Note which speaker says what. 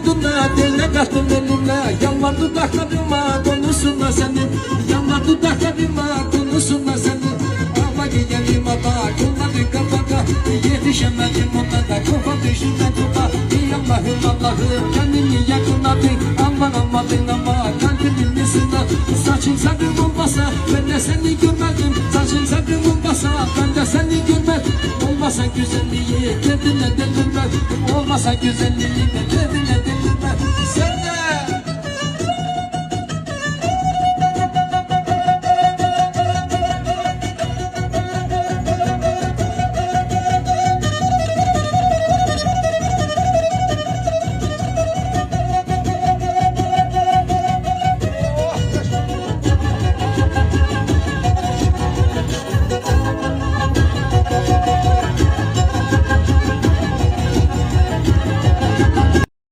Speaker 1: vurduna, diline kattın eline. Yanlar dudaklarıma konusunda senin. Yanlar dudaklarıma konusunda senin. Ama gidelim ada, kolları kapaga. Yetişemedim ona da, kafa düşüme tuta. Ey Allah'ım Allah'ım, kendini yakınladın. Aman amadın ama, kalbimin ısına. Saçın sarım olmasa, ben de seni görmedim. Saçın sarım olmasa, ben de seni görmedim. Olmasa güzelliği, kendine delirme. Olmasa güzelliği, kendine delirme. Sen